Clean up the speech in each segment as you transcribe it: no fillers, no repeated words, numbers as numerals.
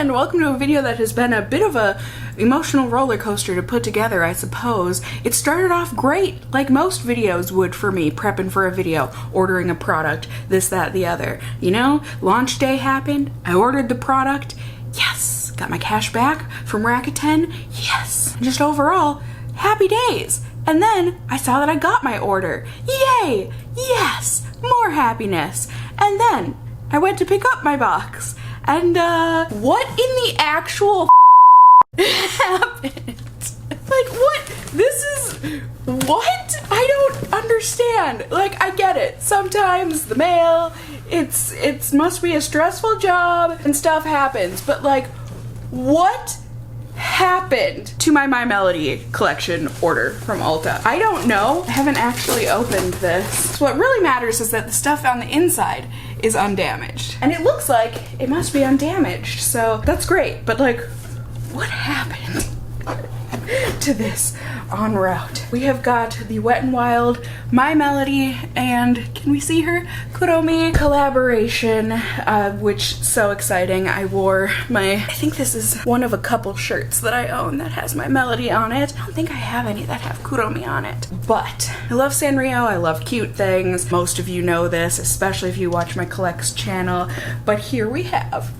and welcome to a video that has been a bit of a emotional roller coaster to put together, I suppose. It started off great, like most videos would for me, prepping for a video, ordering a product, this, that, the other. You know, launch day happened, I ordered the product, yes, got my cash back from Rakuten, yes, just overall, happy days. And then I saw that I got my order, yay, yes, more happiness. And then I went to pick up my box, and what in the actual happened? Like, what? This is, what? I don't understand. Like, I get it. Sometimes the mail, it's must be a stressful job and stuff happens, but like, what happened to my My Melody collection order from Ulta? I don't know. I haven't actually opened this. So what really matters is that the stuff on the inside is undamaged. And it looks like it must be undamaged, so that's great. But like, what happened to this en route? We have got the Wet n Wild, My Melody, and can we see her? Kuromi collaboration, which so exciting. I wore my, I think this is one of a couple shirts that I own that has My Melody on it. I don't think I have any that have Kuromi on it, but I love Sanrio, I love cute things. Most of you know this, especially if you watch my Collects channel, but here we have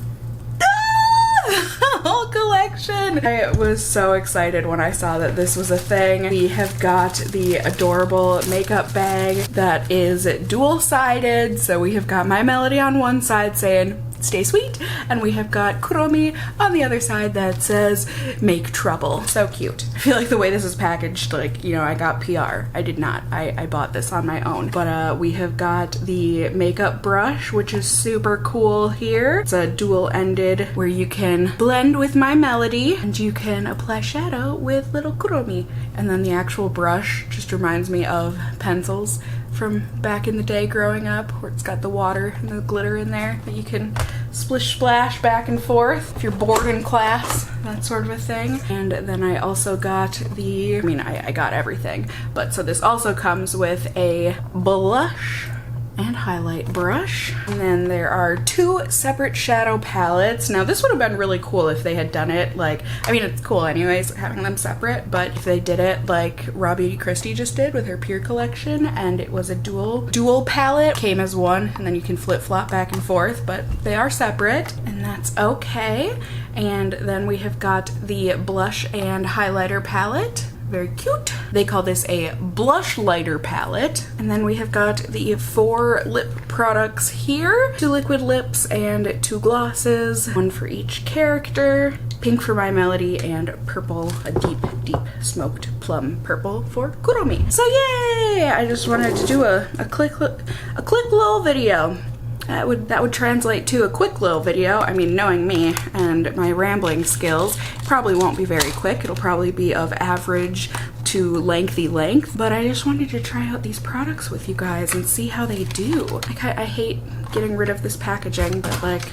whole collection. I was so excited when I saw that this was a thing. We have got the adorable makeup bag that is dual-sided, so we have got My Melody on one side saying stay sweet, and we have got Kuromi on the other side that says make trouble. So cute. I feel like the way this is packaged, like, you know, I got PR. I did not. I bought this on my own. But we have got the makeup brush, which is super cool here. It's a dual-ended where you can blend with My Melody and you can apply shadow with little Kuromi. And then the actual brush just reminds me of pencils from back in the day growing up, where it's got the water and the glitter in there that you can splish splash back and forth if you're bored in class, that sort of a thing. And then I also got the, I got everything, but so this also comes with a blush and highlight brush. And then there are two separate shadow palettes. Now this would have been really cool if they had done it like, it's cool anyways having them separate, but if they did it like Raw Beauty Christie just did with her Pure collection, and it was a dual palette, came as one, and then you can flip-flop back and forth, but they are separate, and that's okay. And then we have got the blush and highlighter palette. Very cute. They call this a blush lighter palette. And then we have got the 4 lip products here. 2 liquid lips and 2 glosses, one for each character. Pink for My Melody and purple, a deep smoked plum purple for Kuromi. So yay! I just wanted to do a quick little video. That would translate to a quick little video. Knowing me and my rambling skills, it probably won't be very quick. It'll probably be of average to lengthy length, but I just wanted to try out these products with you guys and see how they do. Like, I hate getting rid of this packaging, but like,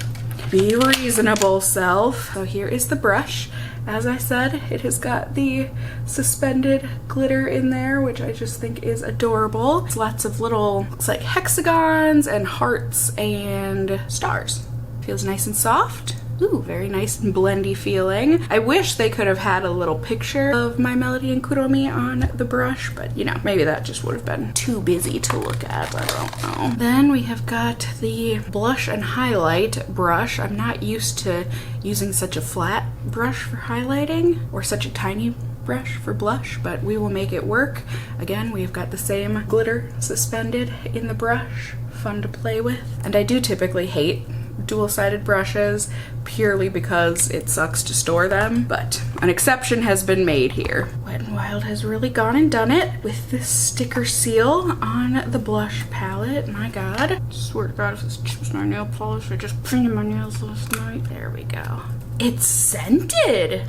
be reasonable, self. So here is the brush. As I said, it has got the suspended glitter in there, which I just think is adorable. It's lots of little, looks like hexagons and hearts and stars. Feels nice and soft. Ooh, very nice and blendy feeling. I wish they could have had a little picture of My Melody and Kuromi on the brush, but you know, maybe that just would have been too busy to look at, I don't know. Then we have got the blush and highlight brush. I'm not used to using such a flat brush for highlighting, or such a tiny brush for blush, but we will make it work. Again, we've got the same glitter suspended in the brush. Fun to play with. And I do typically hate dual-sided brushes purely because it sucks to store them, but an exception has been made here. Wet n Wild has really gone and done it with this sticker seal on the blush palette. My god. I swear to god, if this chips my nail polish, I just painted my nails last night. There we go. It's scented.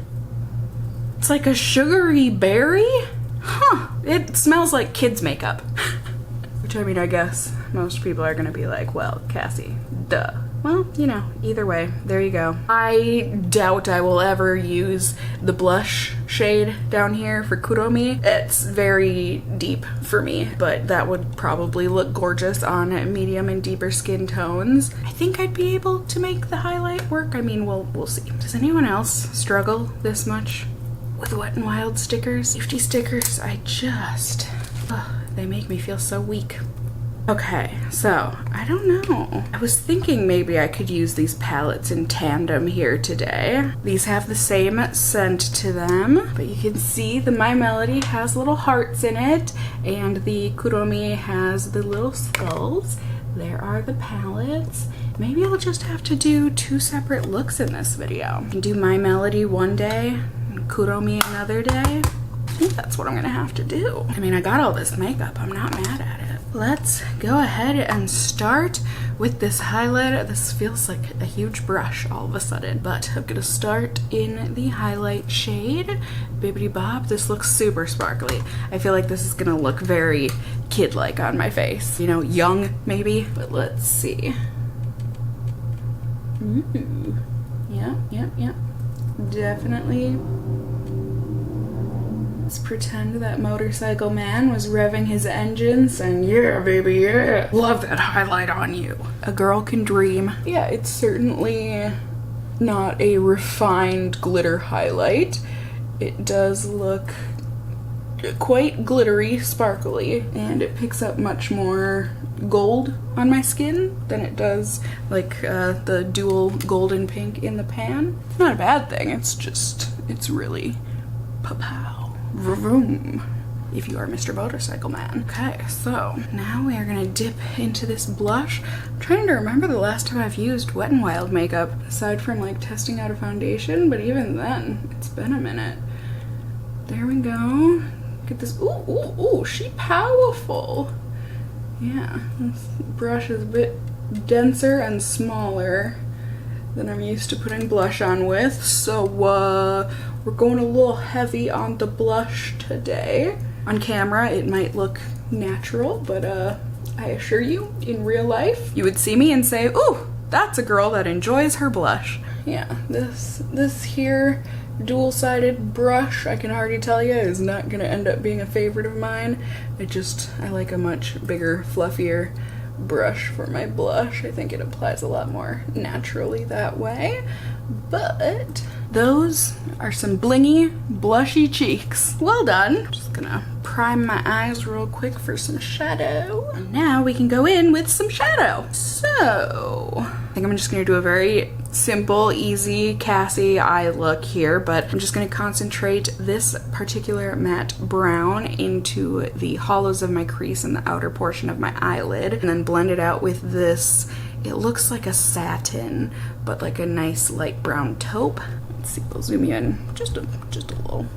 It's like a sugary berry? Huh. It smells like kids' makeup. Which, I guess most people are gonna be like, well, Cassie, duh. well, you know, either way, there you go. I doubt I will ever use the blush shade down here for Kuromi. It's very deep for me, but that would probably look gorgeous on medium and deeper skin tones. I think I'd be able to make the highlight work. I mean, we'll see. Does anyone else struggle this much with Wet n Wild stickers? Safety stickers, they make me feel so weak. Okay, so I don't know. I was thinking maybe I could use these palettes in tandem here today. These have the same scent to them, but you can see the My Melody has little hearts in it, and the Kuromi has the little skulls. There are the palettes. Maybe I'll just have to do 2 separate looks in this video. I can do My Melody one day, and Kuromi another day. I think that's what I'm gonna have to do. I mean, I got all this makeup, I'm not mad at it. Let's go ahead and start with this highlighter. This feels like a huge brush all of a sudden, but I'm gonna start in the highlight shade. Bibbidi Bob, this looks super sparkly. I feel like this is gonna look very kid-like on my face. You know, young maybe, but let's see. Ooh, yeah, definitely. Let's pretend that motorcycle man was revving his engine saying, yeah, baby, yeah. Love that highlight on you. A girl can dream. Yeah, it's certainly not a refined glitter highlight. It does look quite glittery, sparkly, and it picks up much more gold on my skin than it does like the dual gold and pink in the pan. It's not a bad thing, it's really pow. Vroom, if you are Mr. Motorcycle Man. Okay, so now we are gonna dip into this blush. I'm trying to remember the last time I've used Wet n Wild makeup, aside from like testing out a foundation, but even then, it's been a minute. There we go. Get this, ooh, she powerful. Yeah, this brush is a bit denser and smaller than I'm used to putting blush on with, so we're going a little heavy on the blush today. On camera, it might look natural, but I assure you, in real life, you would see me and say, ooh, that's a girl that enjoys her blush. Yeah, this here dual-sided brush, I can already tell you, is not gonna end up being a favorite of mine. I like a much bigger, fluffier brush for my blush. I think it applies a lot more naturally that way, but those are some blingy, blushy cheeks. Well done. Just gonna prime my eyes real quick for some shadow. And now we can go in with some shadow. So, I think I'm just gonna do a very simple, easy Cassie eye look here, but I'm just gonna concentrate this particular matte brown into the hollows of my crease and the outer portion of my eyelid, and then blend it out with this. It looks like a satin, but like a nice light brown taupe. Let's see, we'll zoom you in just a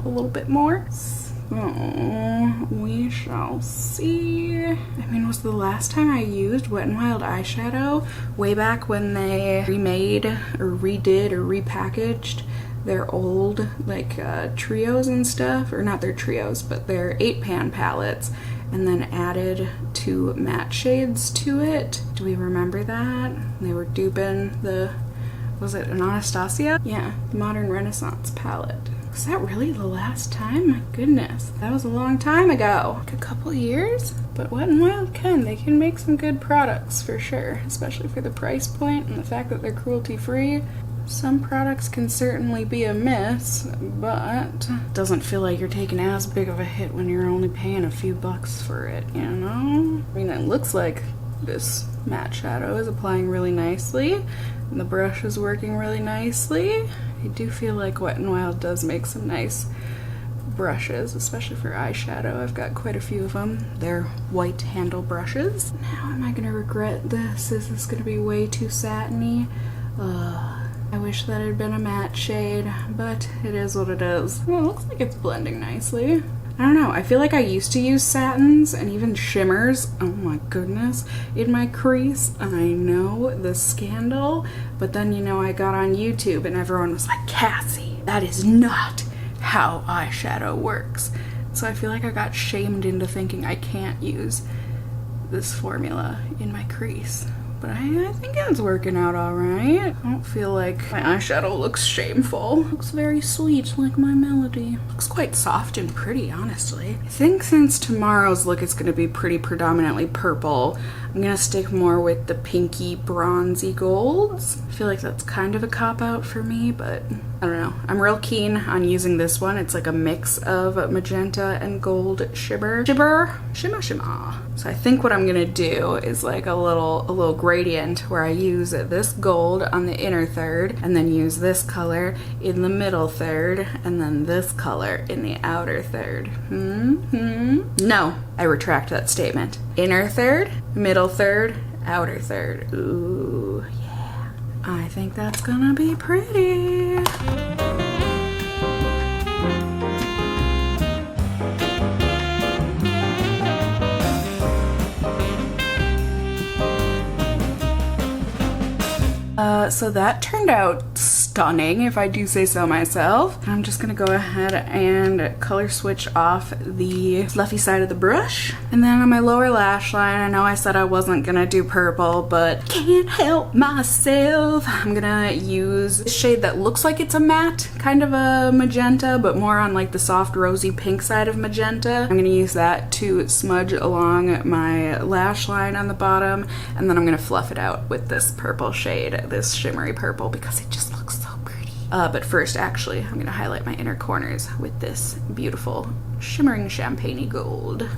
little bit more. So we shall see. I mean, was the last time I used Wet n Wild eyeshadow way back when they remade or redid or repackaged their old like trios and stuff, or not their trios, but their 8-pan palettes, and then added 2 matte shades to it. Do we remember that? They were duping the, was it an Anastasia? Yeah, the Modern Renaissance palette. Was that really the last time? My goodness, that was a long time ago. Like a couple years? But Wet n Wild they can make some good products for sure, especially for the price point and the fact that they're cruelty-free. Some products can certainly be a miss, but it doesn't feel like you're taking as big of a hit when you're only paying a few bucks for it, you know? I mean, it looks like this matte shadow is applying really nicely, and the brush is working really nicely. I do feel like Wet n Wild does make some nice brushes, especially for eyeshadow. I've got quite a few of them. They're white handle brushes. Now am I gonna regret this? Is this gonna be way too satiny? I wish that had been a matte shade, but it is what it is. Well, it looks like it's blending nicely. I don't know, I feel like I used to use satins and even shimmers, oh my goodness, in my crease. I know, the scandal, but then, you know, I got on YouTube and everyone was like, Cassie, that is not how eyeshadow works. So I feel like I got shamed into thinking I can't use this formula in my crease. but I think it's working out all right. I don't feel like my eyeshadow looks shameful. Looks very sweet, like my melody. Looks quite soft and pretty, honestly. I think since tomorrow's look is gonna be pretty predominantly purple, I'm gonna stick more with the pinky bronzy golds. I feel like that's kind of a cop-out for me, but I don't know. I'm real keen on using this one. It's like a mix of magenta and gold shimmer. So I think what I'm gonna do is like a little gradient where I use this gold on the inner third and then use this color in the middle third and then this color in the outer third. No, I retract that statement. Inner third, middle third, outer third. Ooh, yeah. I think that's gonna be pretty. So that turned out stunning, if I do say so myself. I'm just gonna go ahead and color switch off the fluffy side of the brush. And then on my lower lash line, I know I said I wasn't gonna do purple, but can't help myself. I'm gonna use a shade that looks like it's a matte, kind of a magenta, but more on like the soft rosy pink side of magenta. I'm gonna use that to smudge along my lash line on the bottom, and then I'm gonna fluff it out with this purple shade, this shimmery purple, because it just looks so pretty. But first, actually, I'm gonna highlight my inner corners with this beautiful shimmering champagne-y gold.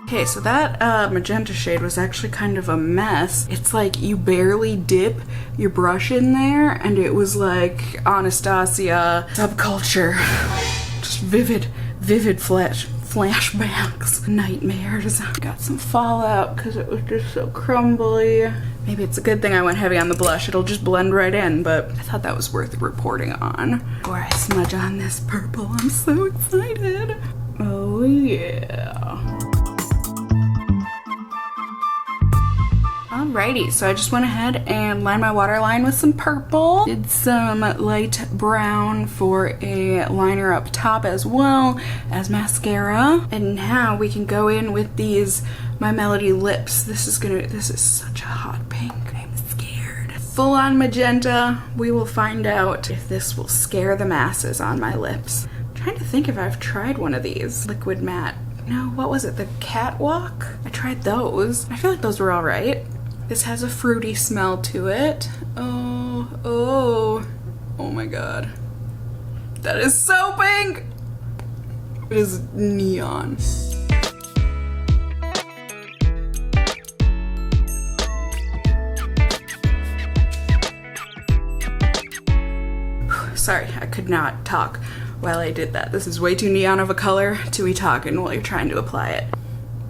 Okay, so that magenta shade was actually kind of a mess. It's like you barely dip your brush in there, and it was like Anastasia subculture. Just vivid flashbacks, nightmares. Got some fallout because it was just so crumbly. Maybe it's a good thing I went heavy on the blush. It'll just blend right in, but I thought that was worth reporting on. Before I smudge on this purple, I'm so excited. Oh yeah. Alrighty, so I just went ahead and lined my waterline with some purple. Did some light brown for a liner up top as well as mascara. And now we can go in with these My Melody lips. This is such a hot pink. I'm scared. Full on magenta. We will find out if this will scare the masses on my lips. I'm trying to think if I've tried one of these. Liquid matte. No, what was it? The Catwalk? I tried those. I feel like those were all right. This has a fruity smell to it. Oh my god. That is so pink! It is neon. Sorry, I could not talk while I did that. This is way too neon of a color to be talking while you're trying to apply it.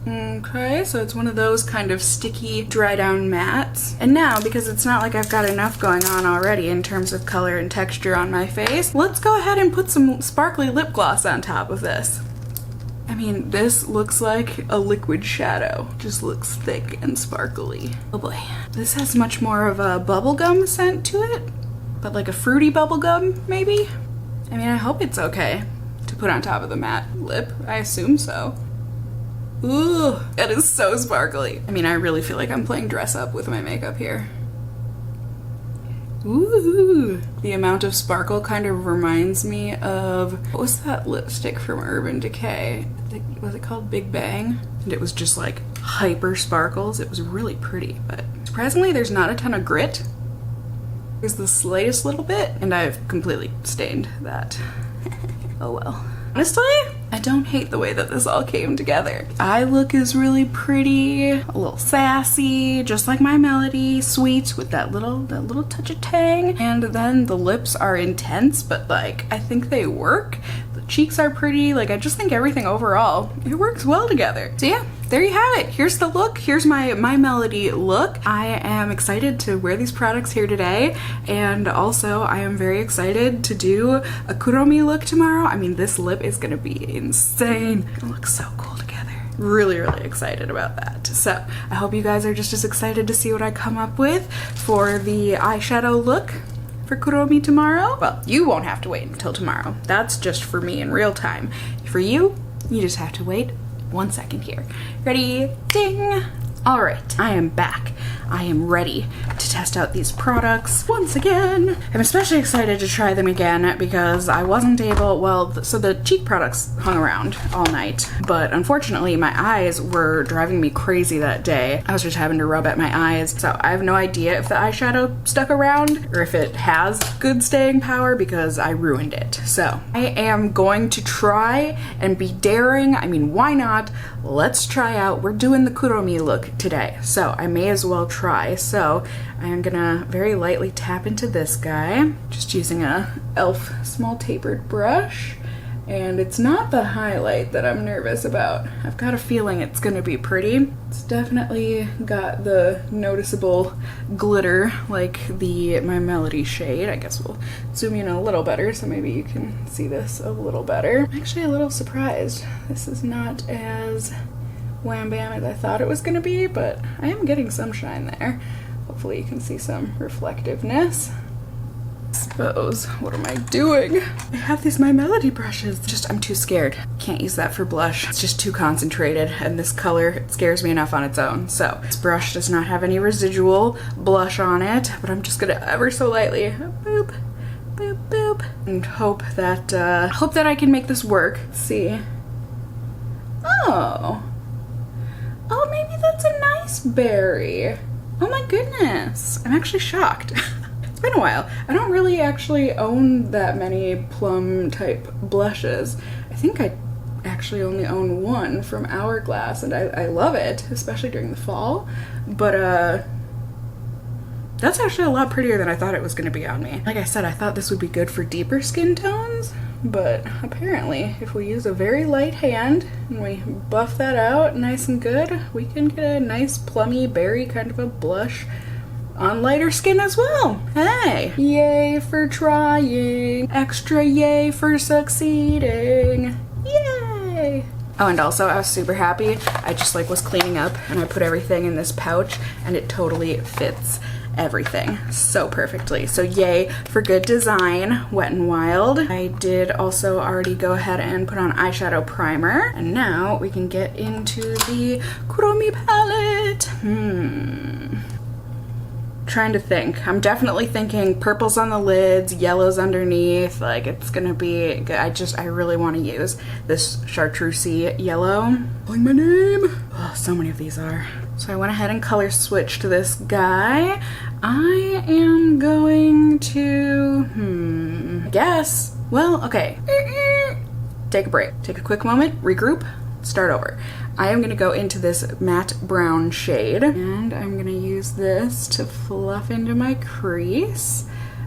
Okay, so it's one of those kind of sticky dry down mattes. And now, because it's not like I've got enough going on already in terms of color and texture on my face, let's go ahead and put some sparkly lip gloss on top of this. I mean, this looks like a liquid shadow. Just looks thick and sparkly. Oh boy. This has much more of a bubblegum scent to it, but like a fruity bubblegum, maybe? I mean, I hope it's okay to put on top of the matte lip. I assume so. Ooh, that is so sparkly. I mean, I really feel like I'm playing dress up with my makeup here. Ooh, the amount of sparkle kind of reminds me of, what was that lipstick from Urban Decay? Was it called Big Bang? And it was just like hyper sparkles. It was really pretty, but surprisingly there's not a ton of grit. There's the slightest little bit, and I've completely stained that. Oh well. Honestly, I don't hate the way that this all came together. Eye look is really pretty, a little sassy, just like My Melody, sweet with that little touch of tang. And then the lips are intense, but like, I think they work. The cheeks are pretty, like I just think everything overall, it works well together. So yeah, there you have it. Here's the look. Here's my Melody look. I am excited to wear these products here today, and also I am very excited to do a Kuromi look tomorrow. I mean, this lip is gonna be insane. It looks so cool together. Really excited about that. So I hope you guys are just as excited to see what I come up with for the eyeshadow look for Kuromi tomorrow. Well, you won't have to wait until tomorrow. That's just for me in real time. For you, You just have to wait 1 second here. Ready? Ding! All right, I am back. I am ready to test out these products once again. I'm especially excited to try them again because I wasn't able, well, so the cheek products hung around all night, but unfortunately my eyes were driving me crazy that day. I was just having to rub at my eyes, so I have no idea if the eyeshadow stuck around or if it has good staying power because I ruined it. So I am going to try and be daring. I mean, why not? Let's try out. We're doing the Kuromi look today, so I may as well try. So I'm gonna very lightly tap into this guy, just using a e.l.f. small tapered brush, and it's not the highlight that I'm nervous about. I've got a feeling it's gonna be pretty. It's definitely got the noticeable glitter like my Melody shade. I guess we'll zoom in a little better so maybe you can see this a little better. I'm actually a little surprised. This is not as wham bam as I thought it was gonna be, but I am getting some shine there. Hopefully you can see some reflectiveness. Suppose, what am I doing? I have these My Melody brushes. I'm too scared. Can't use that for blush. It's just too concentrated, and this color, it scares me enough on its own. So this brush does not have any residual blush on it, but I'm just gonna ever so lightly, boop, boop, boop, and hope that I can make this work. Let's see. Oh, maybe that's a nice berry. Oh my goodness. I'm actually shocked. It's been a while. I don't really actually own that many plum type blushes. I think I actually only own one from Hourglass, and I love it, especially during the fall. But that's actually a lot prettier than I thought it was going to be on me. Like I said, I thought this would be good for deeper skin tones, but apparently if we use a very light hand and we buff that out nice and good, we can get a nice plummy berry kind of a blush on lighter skin as well. Hey! Yay for trying! Extra yay for succeeding! Yay! Oh, and also I was super happy. I just was cleaning up and I put everything in this pouch and it totally fits everything so perfectly. So yay for good design, Wet n Wild. I did also already go ahead and put on eyeshadow primer, and now we can get into the Kuromi palette. Trying to think. I'm definitely thinking purples on the lids, yellows underneath. It's gonna be good. I really want to use this chartreusey yellow. Calling my name. Oh, so many of these are. So I went ahead and color switched to this guy. I am going to, I guess, well, okay. Take a break. Take a quick moment, regroup, start over. I am gonna go into this matte brown shade, and I'm gonna use this to fluff into my crease.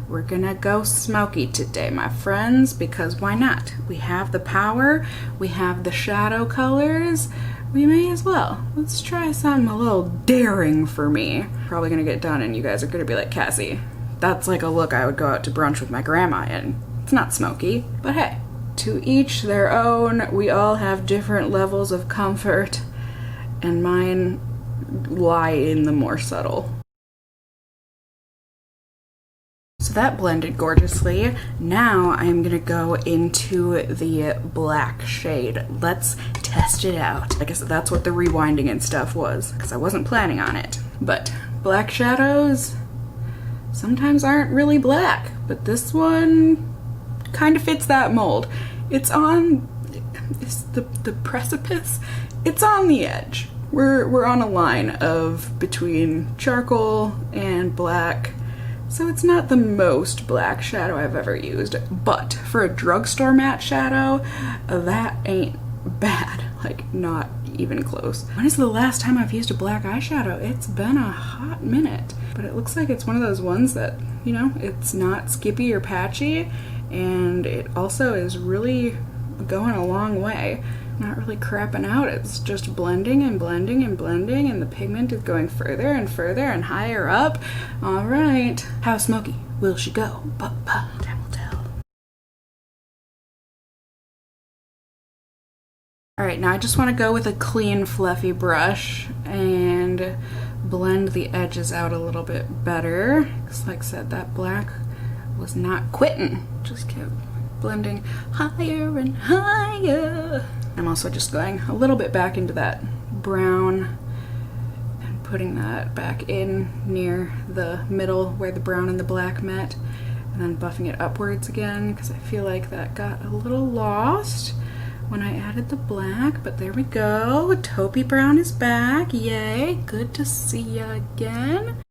We're gonna go smoky today, my friends, because why not? We have the power, we have the shadow colors, we may as well. Let's try something a little daring for me. Probably gonna get done and you guys are gonna be like, Cassie, that's like a look I would go out to brunch with my grandma in. It's not smoky, but hey, to each their own. We all have different levels of comfort, and mine lie in the more subtle. So that blended gorgeously. Now I'm gonna go into the black shade. Let's test it out. I guess that's what the rewinding and stuff was, because I wasn't planning on it. But black shadows sometimes aren't really black, but this one kind of fits that mold. It's on the precipice. It's on the edge. We're on a line of between charcoal and black. So it's not the most black shadow I've ever used, but for a drugstore matte shadow, that ain't bad. Not even close. When is the last time I've used a black eyeshadow? It's been a hot minute, but it looks like it's one of those ones that, it's not skippy or patchy, and it also is really going a long way. Not really crapping out, it's just blending and blending and blending, and the pigment is going further and further and higher up. All right, how smoky will she go? Time will tell. All right, now I just want to go with a clean, fluffy brush and blend the edges out a little bit better. Because like I said, that black was not quitting. Just kept blending higher and higher. I'm also just going a little bit back into that brown and putting that back in near the middle where the brown and the black met, and then buffing it upwards again because I feel like that got a little lost when I added the black, but there we go. Taupey brown is back. Yay, good to see ya again.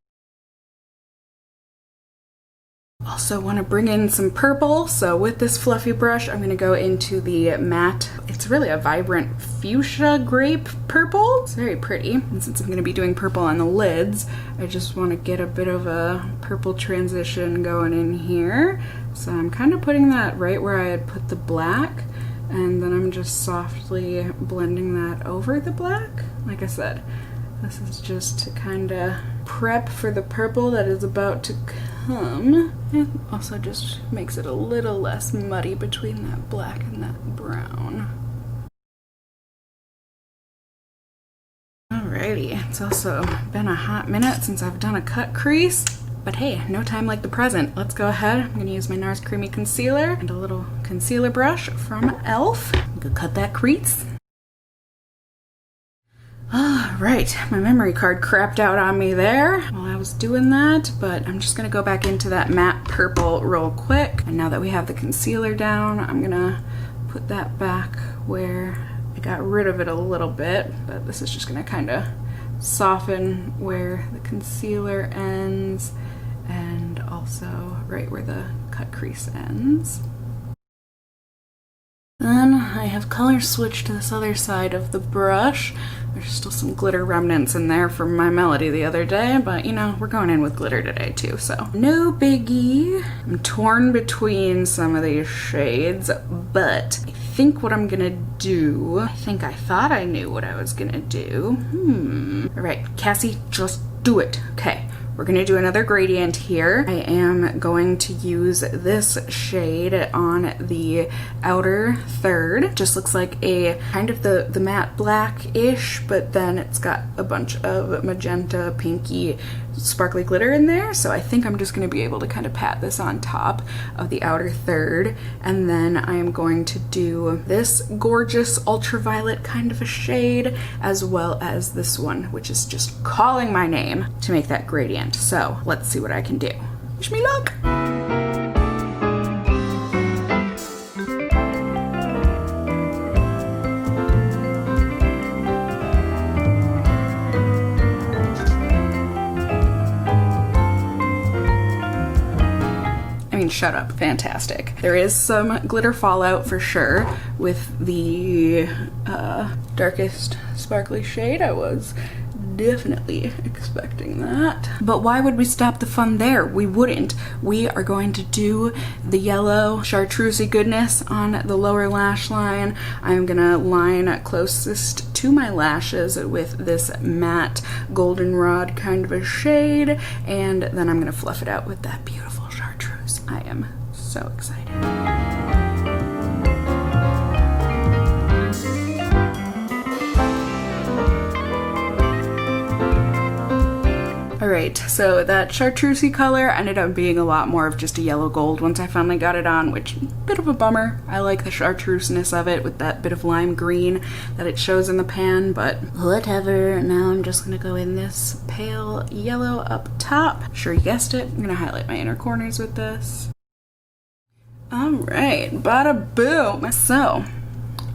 Also want to bring in some purple, so with this fluffy brush I'm going to go into the matte, it's really a vibrant fuchsia grape purple. It's very pretty, and since I'm going to be doing purple on the lids, I just want to get a bit of a purple transition going in here. So I'm kind of putting that right where I had put the black, and then I'm just softly blending that over the black. Like I said, this is just to kind of prep for the purple that is about to come. It also just makes it a little less muddy between that black and that brown. Alrighty, it's also been a hot minute since I've done a cut crease, but hey, no time like the present. Let's go ahead. I'm going to use my NARS Creamy Concealer and a little concealer brush from e.l.f. I'm going to cut that crease. Right, my memory card crapped out on me there while I was doing that, but I'm just gonna go back into that matte purple real quick. And now that we have the concealer down, I'm gonna put that back where I got rid of it a little bit, but this is just gonna kind of soften where the concealer ends and also right where the cut crease ends. Then I have color switched to this other side of the brush. There's still some glitter remnants in there from my Melody the other day, but you know, we're going in with glitter today too, so no biggie. I'm torn between some of these shades, but I think what I'm gonna do, I thought I knew what I was gonna do. All right, Cassie, just do it. Okay. We're gonna do another gradient here. I am going to use this shade on the outer third. Just looks like a kind of the matte black-ish, but then it's got a bunch of magenta, pinky, sparkly glitter in there. So I think I'm just gonna be able to kind of pat this on top of the outer third. And then I am going to do this gorgeous ultraviolet kind of a shade, as well as this one, which is just calling my name to make that gradient. So let's see what I can do. Wish me luck! I mean, shut up. Fantastic. There is some glitter fallout for sure with the darkest sparkly shade. I was definitely expecting that. But why would we stop the fun there? We wouldn't. We are going to do the yellow chartreusey goodness on the lower lash line. I'm gonna line closest to my lashes with this matte goldenrod kind of a shade, and then I'm gonna fluff it out with that beautiful chartreuse. I am so excited. Alright, so that chartreusey color ended up being a lot more of just a yellow gold once I finally got it on, which bit of a bummer. I like the chartreuseness of it with that bit of lime green that it shows in the pan, but whatever. Now I'm just gonna go in this pale yellow up top. Sure you guessed it, I'm gonna highlight my inner corners with this. Alright, bada boom. So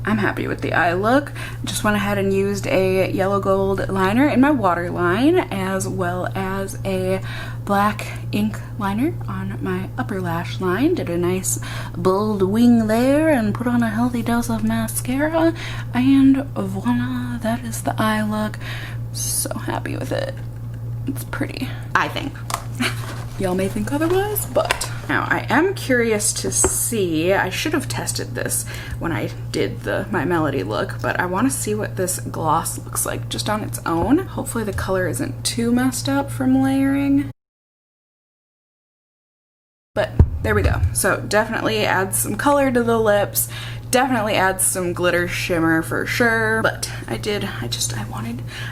I'm happy with the eye look. Just went ahead and used a yellow gold liner in my waterline, as well as a black ink liner on my upper lash line. Did a nice bold wing there and put on a healthy dose of mascara, and voila, that is the eye look. So happy with it. It's pretty, I think. Y'all may think otherwise, but now I am curious to see, I should have tested this when I did my Melody look, but I want to see what this gloss looks like just on its own. Hopefully the color isn't too messed up from layering. But there we go. So definitely adds some color to the lips, definitely adds some glitter shimmer for sure, but I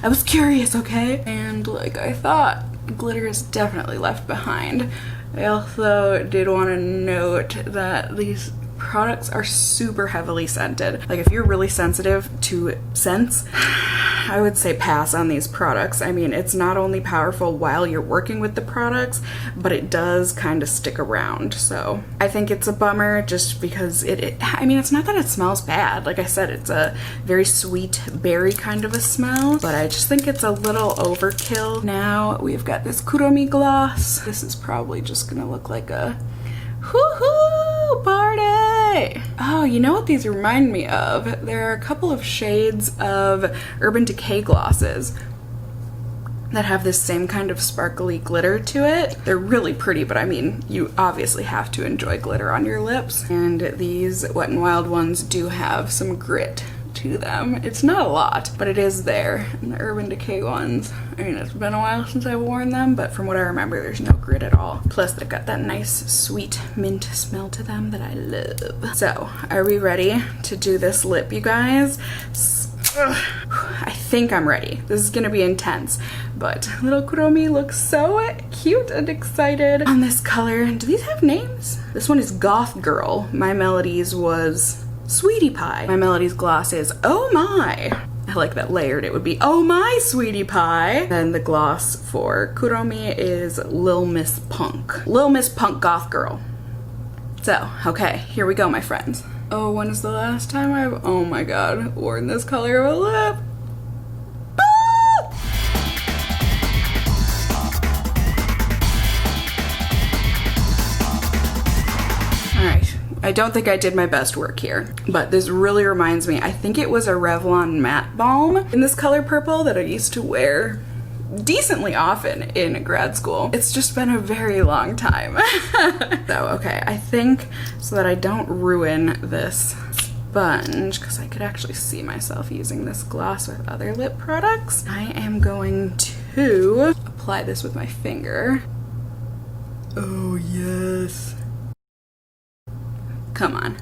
was curious, okay? And like I thought, glitter is definitely left behind. I also did want to note that these products are super heavily scented. Like if you're really sensitive to scents, I would say pass on these products. I mean, it's not only powerful while you're working with the products, but it does kind of stick around. So I think it's a bummer just because I mean, it's not that it smells bad. Like I said, it's a very sweet berry kind of a smell, but I just think it's a little overkill. Now we've got this Kuromi gloss. This is probably just gonna look like a hoo-hoo party. Oh, you know what these remind me of? There are a couple of shades of Urban Decay glosses that have this same kind of sparkly glitter to it. They're really pretty, but I mean, you obviously have to enjoy glitter on your lips. And these Wet n Wild ones do have some grit to them. It's not a lot, but it is there. And the Urban Decay ones, I mean, it's been a while since I've worn them, but from what I remember, there's no grit at all. Plus, they've got that nice, sweet mint smell to them that I love. So, are we ready to do this lip, you guys? I think I'm ready. This is gonna be intense, but little Kuromi looks so cute and excited on this color. Do these have names? This one is Goth Girl. My Melody's was Sweetie Pie. My Melody's gloss is Oh My. I like that layered. It would be Oh My Sweetie Pie. Then the gloss for Kuromi is Lil Miss Punk. Lil Miss Punk Goth Girl. So, okay, here we go, my friends. Oh, when is the last time I've, oh my god, worn this color of a lip? Alright, I don't think I did my best work here, but this really reminds me, I think it was a Revlon matte balm in this color purple that I used to wear decently often in grad school. It's just been a very long time. So, okay, I think so that I don't ruin this sponge, because I could actually see myself using this gloss with other lip products, I am going to apply this with my finger. Oh, yes. Come on.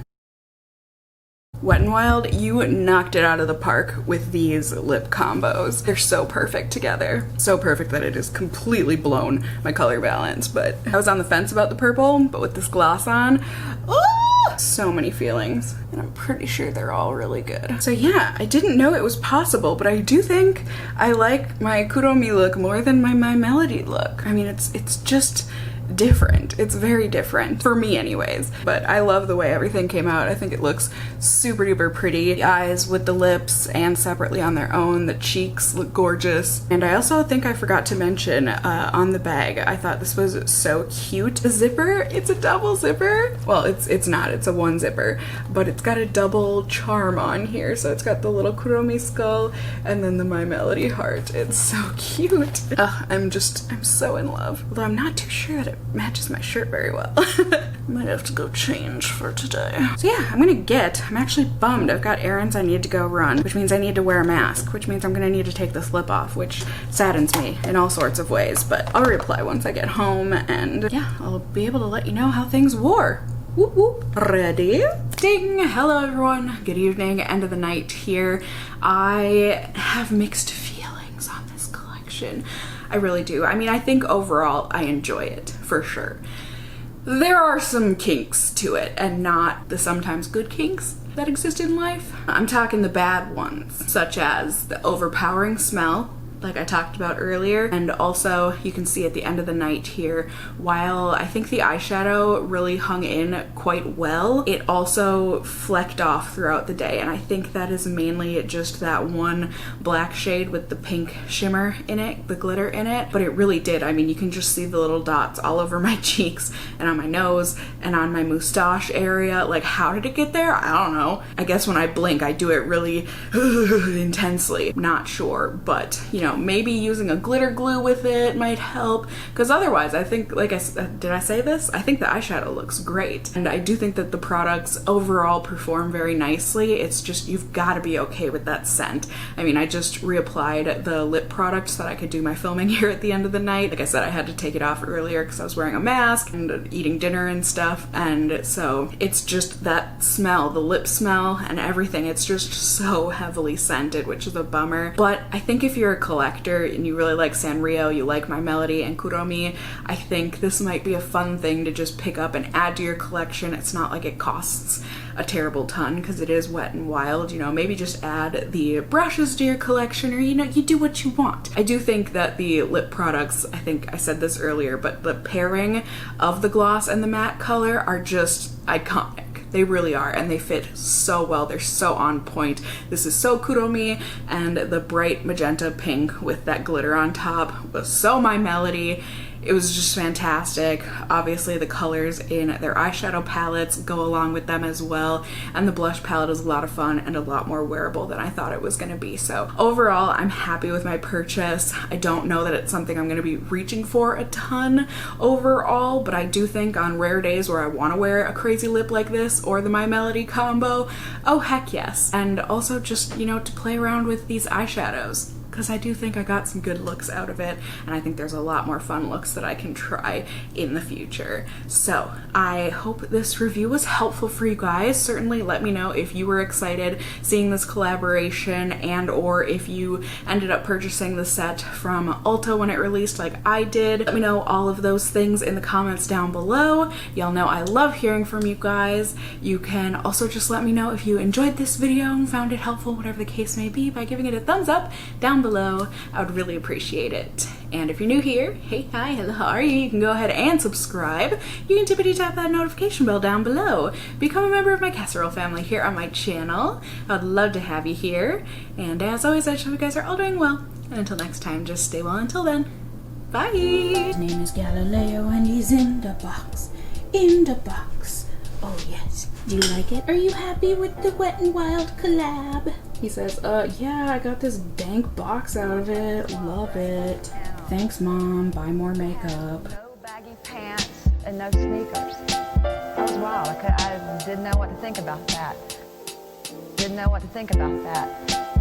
Wet n Wild, you knocked it out of the park with these lip combos. They're so perfect together. So perfect that it has completely blown my color balance, but I was on the fence about the purple, but with this gloss on, oh, so many feelings. And I'm pretty sure they're all really good. So yeah, I didn't know it was possible, but I do think I like my Kuromi look more than my Melody look. I mean, it's just different. It's very different for me anyways, but I love the way everything came out. I think it looks super duper pretty. The eyes with the lips and separately on their own, the cheeks look gorgeous. And I also think I forgot to mention on the bag, I thought this was so cute. The zipper, it's a double zipper. Well, it's not, it's a one zipper, but it's got a double charm on here. So it's got the little Kuromi skull and then the My Melody heart. It's so cute. I'm so in love. Although I'm not too sure that it matches my shirt very well. Might have to go change for today. So yeah, I'm actually bummed. I've got errands I need to go run, which means I need to wear a mask, which means I'm gonna need to take this lip off, which saddens me in all sorts of ways, but I'll reapply once I get home, and yeah, I'll be able to let you know how things wore. Whoop whoop. Ready? Ding! Hello everyone. Good evening, end of the night here. I have mixed feelings on this collection. I really do. I mean, I think overall I enjoy it, for sure. There are some kinks to it, and not the sometimes good kinks that exist in life. I'm talking the bad ones, such as the overpowering smell, like I talked about earlier, and also you can see at the end of the night here, while I think the eyeshadow really hung in quite well, it also flecked off throughout the day, and I think that is mainly just that one black shade with the pink shimmer in it, the glitter in it, but it really did. I mean, you can just see the little dots all over my cheeks and on my nose and on my moustache area. Like, how did it get there? I don't know. I guess when I blink, I do it really intensely. Not sure, but you know, maybe using a glitter glue with it might help, because otherwise I think, like I said, did I say this? I think the eyeshadow looks great, and I do think that the products overall perform very nicely. It's just, you've got to be okay with that scent. I mean, I just reapplied the lip product so that I could do my filming here at the end of the night. Like I said, I had to take it off earlier because I was wearing a mask and eating dinner and stuff, and so it's just that smell, the lip smell and everything, it's just so heavily scented, which is a bummer. But I think if you're a collector and you really like Sanrio, you like My Melody and Kuromi, I think this might be a fun thing to just pick up and add to your collection. It's not like it costs a terrible ton because it is Wet n Wild, you know, maybe just add the brushes to your collection, or you know, you do what you want. I do think that the lip products, I think I said this earlier, but the pairing of the gloss and the matte color are just iconic. They really are, and they fit so well. They're so on point. This is so Kuromi, and the bright magenta pink with that glitter on top was so My Melody. It was just fantastic. Obviously the colors in their eyeshadow palettes go along with them as well, and the blush palette is a lot of fun and a lot more wearable than I thought it was going to be. So overall, I'm happy with my purchase. I don't know that it's something I'm going to be reaching for a ton overall, but I do think on rare days where I want to wear a crazy lip like this or the My Melody combo, oh heck yes. And also just, you know, to play around with these eyeshadows, because I do think I got some good looks out of it, and I think there's a lot more fun looks that I can try in the future. So I hope this review was helpful for you guys. Certainly let me know if you were excited seeing this collaboration, and or if you ended up purchasing the set from Ulta when it released like I did. Let me know all of those things in the comments down below. Y'all know I love hearing from you guys. You can also just let me know if you enjoyed this video and found it helpful, whatever the case may be, by giving it a thumbs up down below. I would really appreciate it. And if you're new here, hey, hi, hello, how are you? You can go ahead and subscribe. You can tippity tap that notification bell down below. Become a member of my casserole family here on my channel. I'd love to have you here. And as always, I hope you guys are all doing well. And until next time, just stay well until then. Bye! His name is Galileo and he's in the box. In the box. Oh yes. Do you like it? Are you happy with the Wet n Wild collab? He says, yeah, I got this dank box out of it. Love it. Thanks, Mom. Buy more makeup. No baggy pants and no sneakers. That was wild. I didn't know what to think about that. Didn't know what to think about that.